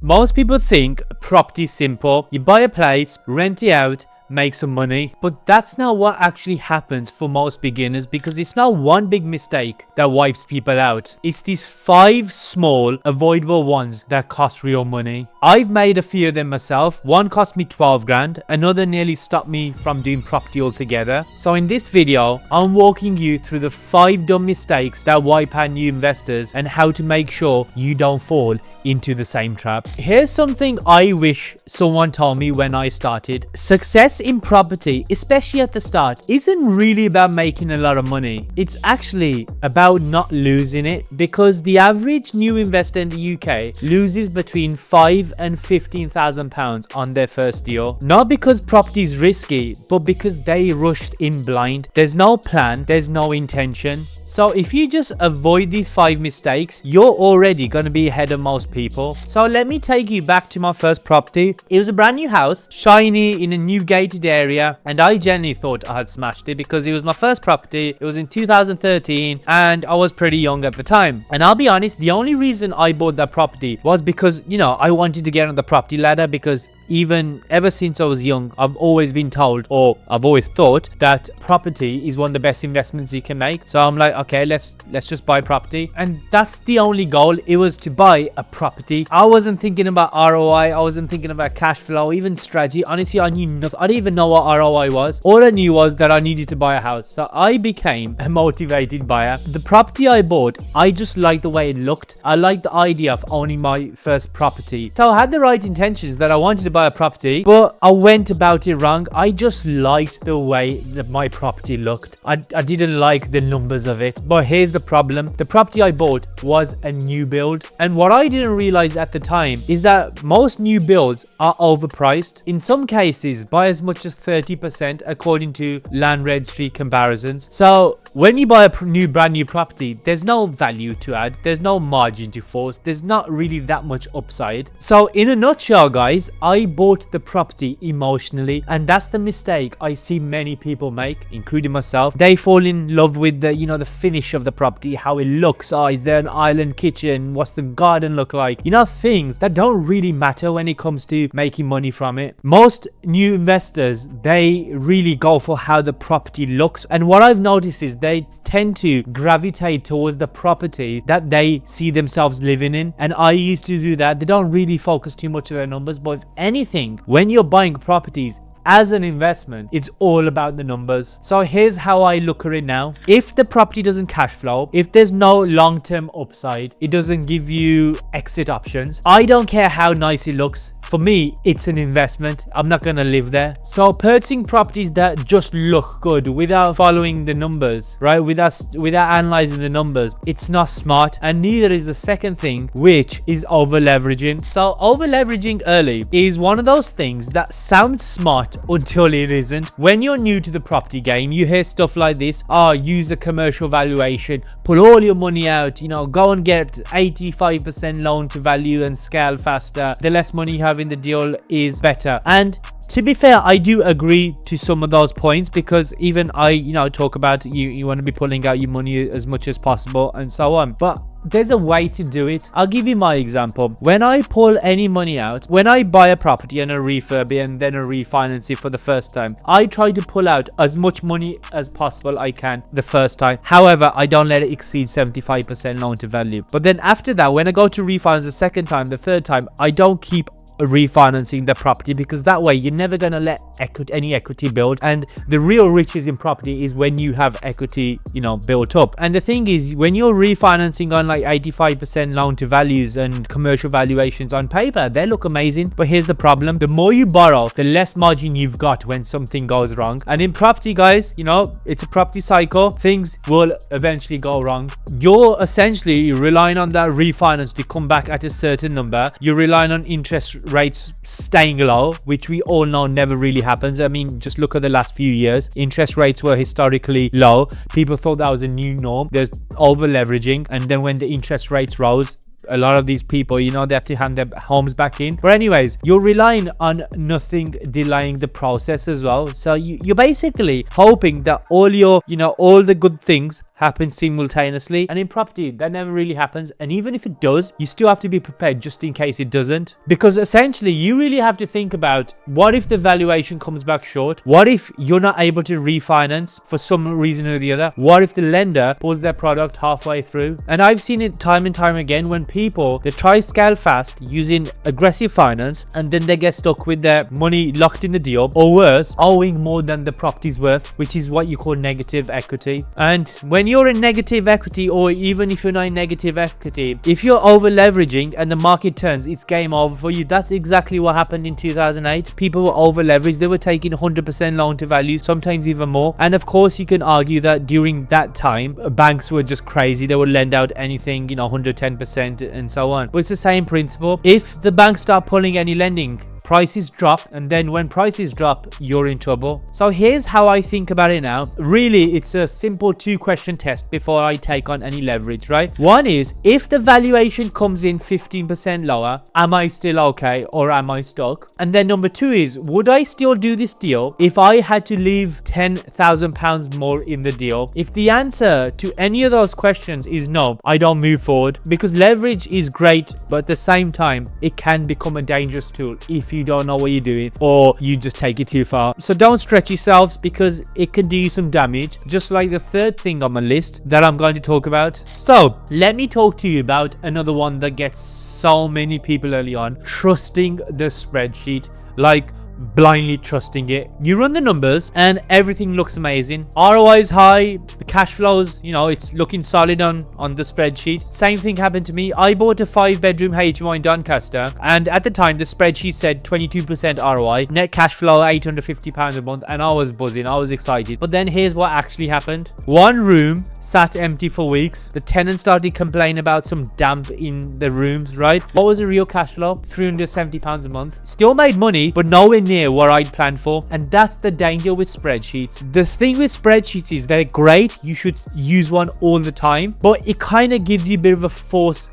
Most people think property is simple. You buy a place, rent it out, make some money, but that's not what actually happens for most beginners, because it's not one big mistake that wipes people out. It's these 5 small avoidable ones that cost real money. I've made a few of them myself. One cost me 12 grand, another nearly stopped me from doing property altogether. So in this video, I'm walking you through the 5 dumb mistakes that wipe out new investors and how to make sure you don't fall into the same trap. Here's something I wish someone told me when I started. Success in property, especially at the start, isn't really about making a lot of money. It's actually about not losing it, because the average new investor in the UK loses between 5 and 15,000 pounds on their first deal. Not because property is risky, but because they rushed in blind. There's no plan, there's no intention. So if you just avoid these 5 mistakes, you're already going to be ahead of most people. So let me take you back to my first property. It was a brand new house, shiny, in a new gated area, and I genuinely thought I had smashed it because it was my first property. It was in 2013 and I was pretty young at the time. And I'll be honest, the only reason I bought that property was because, I wanted to get on the property ladder, because ever since I was young, I've always been told, or I've always thought, that property is one of the best investments you can make. So I'm like, okay, let's just buy property. And that's the only goal. It was to buy a property. I wasn't thinking about ROI. I wasn't thinking about cash flow, even strategy. Honestly, I knew nothing. I didn't even know what ROI was. All I knew was that I needed to buy a house. So I became a motivated buyer. The property I bought, I just liked the way it looked. I liked the idea of owning my first property. So I had the right intentions that I wanted to buy a property, but I went about it wrong. I just liked the way that my property looked. I didn't like the numbers of it. But here's the problem. The property I bought was a new build. And what I didn't realize at the time is that most new builds are overpriced. In some cases, by as much as 30%, according to Land Registry comparisons. So when you buy a brand new property, there's no value to add. There's no margin to force. There's not really that much upside. So in a nutshell, guys, I bought the property emotionally, and that's the mistake I see many people make, including myself. They fall in love with the the finish of the property, how it looks. Oh, is there an island kitchen? What's the garden look like? Things that don't really matter when it comes to making money from it. Most new investors, they really go for how the property looks, and what I've noticed is they tend to gravitate towards the property that they see themselves living in. And I used to do that. They don't really focus too much on their numbers, but if anything, when you're buying properties as an investment, it's all about the numbers. So here's how I look at it now. If the property doesn't cash flow, if there's no long-term upside, it doesn't give you exit options, I don't care how nice it looks. For me, it's an investment. I'm not gonna live there. So purchasing properties that just look good without following the numbers, right? Without analyzing the numbers, it's not smart. And neither is the second thing, which is over leveraging. So over leveraging early is one of those things that sounds smart until it isn't. When you're new to the property game, you hear stuff like this. Use a commercial valuation, pull all your money out, go and get 85% loan to value and scale faster. The less money you have in the deal is better. And to be fair, I do agree to some of those points, because even I talk about you want to be pulling out your money as much as possible and so on, but there's a way to do it. I'll give you my example. When I pull any money out, when I buy a property and a refurb it and then a refinance it for the first time, I try to pull out as much money as possible I can the first time. However, I don't let it exceed 75% loan to value. But then after that, when I go to refinance the second time, the third time, I don't keep refinancing the property, because that way you're never going to let any equity build. And the real riches in property is when you have equity built up. And the thing is, when you're refinancing on like 85% loan to values and commercial valuations on paper, they look amazing. But here's the problem: the more you borrow, the less margin you've got when something goes wrong. And in property, guys, it's a property cycle. Things will eventually go wrong. You're essentially relying on that refinance to come back at a certain number. You're relying on interest rates staying low, which we all know never really happens. I mean, just look at the last few years. Interest rates were historically low. People thought that was a new norm. There's over leveraging, and then when the interest rates rose, a lot of these people, you know, they have to hand their homes back in. But anyways, you're relying on nothing delaying the process as well. So you're basically hoping that all your, you know, all the good things happen simultaneously, and in property that never really happens. And even if it does, you still have to be prepared just in case it doesn't, because essentially you really have to think about, what if the valuation comes back short? What if you're not able to refinance for some reason or the other? What if the lender pulls their product halfway through? And I've seen it time and time again when people, they try scale fast using aggressive finance, and then they get stuck with their money locked in the deal, or worse, owing more than the property's worth, which is what you call negative equity. And when you're in negative equity, or even if you're not in negative equity, if you're over leveraging and the market turns, it's game over for you. That's exactly what happened in 2008. People were over leveraged. They were taking 100% loan to value, sometimes even more. And of course, you can argue that during that time, banks were just crazy. They would lend out anything, you know, 110% and so on. But it's the same principle. If the banks start pulling any lending, prices drop, and then when prices drop, you're in trouble. So here's how I think about it now. Really, it's a simple 2-question test before I take on any leverage, right? One is, if the valuation comes in 15% lower, am I still okay, or am I stuck? And then number 2 is, would I still do this deal if I had to leave £10,000 more in the deal? If the answer to any of those questions is no, I don't move forward, because leverage is great, but at the same time, it can become a dangerous tool if you don't know what you're doing, or you just take it too far. So don't stretch yourselves, because it can do you some damage, just like the third thing on my list that I'm going to talk about. So let me talk to you about another one that gets so many people early on: trusting the spreadsheet. Like, blindly trusting it. You run the numbers and everything looks amazing. ROI is high, the cash flows, you know, it's looking solid on the spreadsheet. Same thing happened to me. I bought a 5-bedroom HMO in Doncaster, and at the time the spreadsheet said 22% ROI, net cash flow £850 a month, and I was buzzing, I was excited. But then here's what actually happened. One room sat empty for weeks. The tenant started complaining about some damp in the rooms, right? What was the real cash flow? £370 a month. Still made money, but nowhere near what I'd planned for. And that's the danger with spreadsheets. The thing with spreadsheets is they're great. You should use one all the time, but it kind of gives you a bit of a false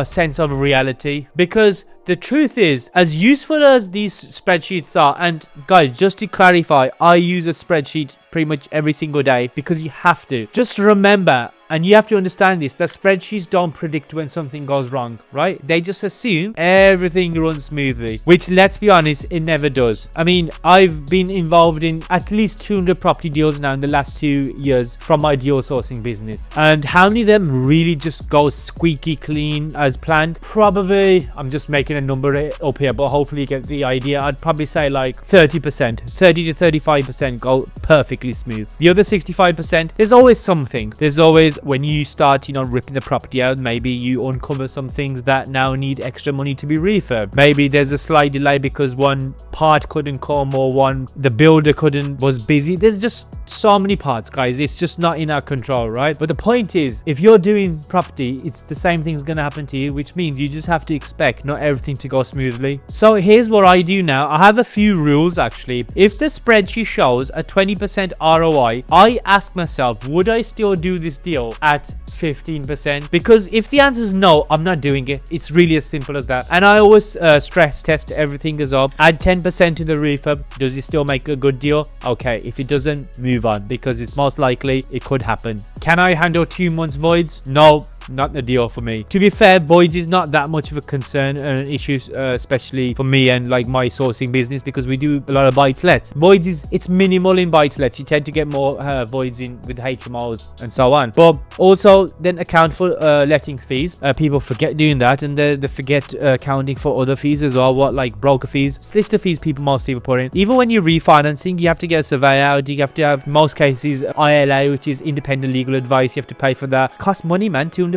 sense of reality, because the truth is, as useful as these spreadsheets are, and guys, just to clarify, I use a spreadsheet pretty much every single day because you have to. Just remember, and you have to understand this, that spreadsheets don't predict when something goes wrong, right? They just assume everything runs smoothly, which, let's be honest, it never does. I mean, I've been involved in at least 200 property deals now in the last 2 years from my deal sourcing business. And how many of them really just go squeaky clean as planned? Probably, I'm just making a number up here, but hopefully you get the idea. I'd probably say like 30%, 30 to 35% go perfectly smooth. The other 65%, there's always something. There's always, when you start, you know, ripping the property out, maybe you uncover some things that now need extra money to be refurbed. Maybe there's a slight delay because one part couldn't come, or the builder was busy. There's just so many parts, guys. It's just not in our control, right? But the point is, if you're doing property, it's the same thing's gonna happen to you, which means you just have to expect not everything to go smoothly. So here's what I do now. I have a few rules actually. If the spreadsheet shows a 20% ROI, I ask myself, would I still do this deal at 15%? Because if the answer is no, I'm not doing it. It's really as simple as that. And I always stress test everything as well. Add 10% to the refurb. Does it still make a good deal? Okay. If it doesn't, move on, because it's most likely it could happen. Can I handle 2 months voids? No. Not the deal for me. To be fair, voids is not that much of a concern and an issue, especially for me and like my sourcing business, because we do a lot of buy-to-lets. Voids it's minimal in buy-to-lets. You tend to get more voids in with HMOs and so on. But also then account for letting fees. People forget doing that, and they forget accounting for other fees as well. What, like broker fees, solicitor fees. Most people put in. Even when you're refinancing, you have to get a survey out. You have to have, in most cases, ILA, which is independent legal advice. You have to pay for that. Costs money, man. £200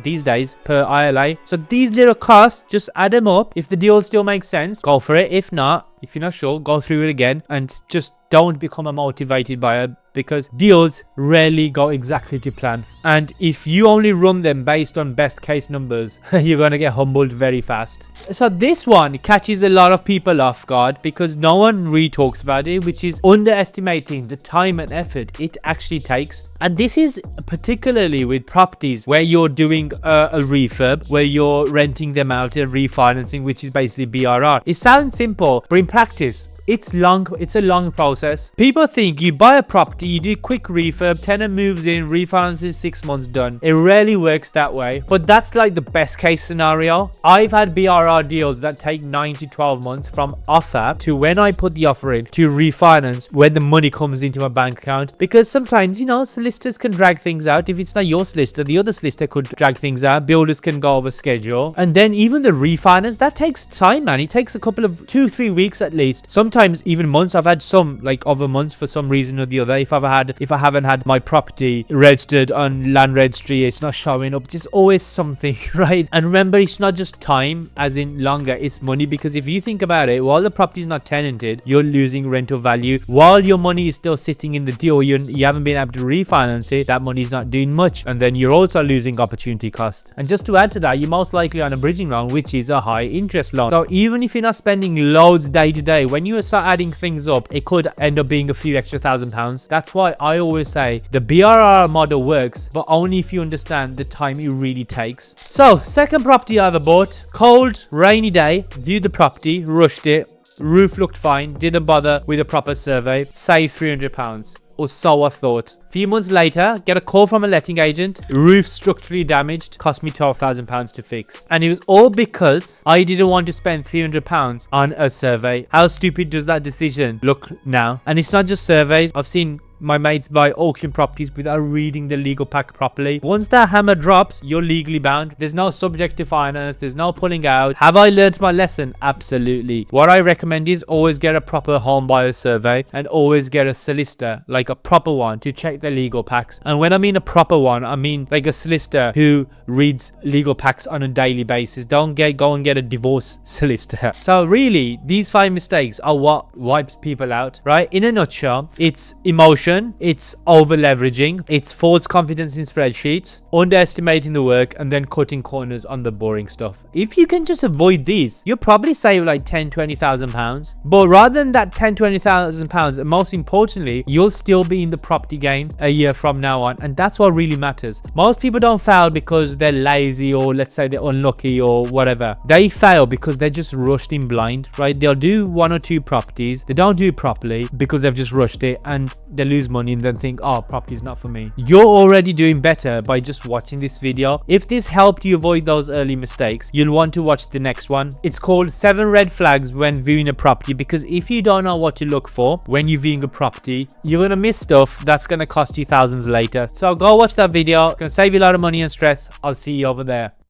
these days per ILA. So these little costs, just add them up. If the deal still makes sense, go for it. If not, If you're not sure, go through it again and just don't become a motivated buyer, because deals rarely go exactly to plan. And if you only run them based on best case numbers, you're going to get humbled very fast. So this one catches a lot of people off guard because no one really talks about it, which is underestimating the time and effort it actually takes. And this is particularly with properties where you're doing a refurb, where you're renting them out and refinancing, which is basically BRR. It sounds simple, but in practice, it's a long process. People think you buy a property, you do a quick refurb, tenant moves in, refinances, 6 months done. It rarely works that way, but that's like the best case scenario. I've had BRR deals that take 9 to 12 months from offer to when I put the offer in to refinance, when the money comes into my bank account. Because sometimes, you know, solicitors can drag things out. If it's not your solicitor, the other solicitor could drag things out. Builders can go over schedule. And then even the refinance, that takes time, man. It takes a couple of 2-3 weeks at least. Sometimes even months. I've had some like over months for some reason or the other. If I haven't had my property registered on land registry, it's not showing up. Just always something, right? And remember, it's not just time as in longer, it's money. Because if you think about it, while the property is not tenanted, you're losing rental value. While your money is still sitting in the deal, you haven't been able to refinance it, that money is not doing much. And then you're also losing opportunity cost. And just to add to that, you're most likely on a bridging loan, which is a high interest loan. So even if you're not spending loads day to day, when you start adding things up, it could end up being a few extra £1,000. That's why I always say the BRR model works, but only if you understand the time it really takes. So second property I ever bought, cold, rainy day, viewed the property, rushed it, roof looked fine, didn't bother with a proper survey, saved £300. Or so I thought. Few months later, get a call from a letting agent. Roof structurally damaged, cost me £12,000 to fix. And it was all because I didn't want to spend £300 on a survey. How stupid does that decision look now? And it's not just surveys. I've seen my mates buy auction properties without reading the legal pack properly. Once that hammer drops, you're legally bound. There's no subject to finance. There's no pulling out. Have I learned my lesson? Absolutely. What I recommend is always get a proper home buyer survey and always get a solicitor, like a proper one, to check the legal packs. And when I mean a proper one, I mean like a solicitor who reads legal packs on a daily basis. Don't go and get a divorce solicitor. So really, these 5 mistakes are what wipes people out, right? In a nutshell, it's emotion. It's over leveraging, it's false confidence in spreadsheets, underestimating the work, and then cutting corners on the boring stuff. If you can just avoid these, you'll probably save like £10,000-20,000. But rather than that £10,000-20,000, and most importantly, you'll still be in the property game a year from now on, and that's what really matters. Most people don't fail because they're lazy, or let's say they're unlucky or whatever. They fail because they're just rushed in blind, right? They'll do 1 or 2 properties, they don't do it properly because they've just rushed it, and they lose money and then think, oh, property is not for me. You're already doing better by just watching this video. If this helped you avoid those early mistakes, you'll want to watch the next one. It's called 7 red flags when viewing a property, because if you don't know what to look for when you're viewing a property, you're gonna miss stuff that's gonna cost you thousands later. So go watch that video. It's gonna save you a lot of money and stress. I'll see you over there.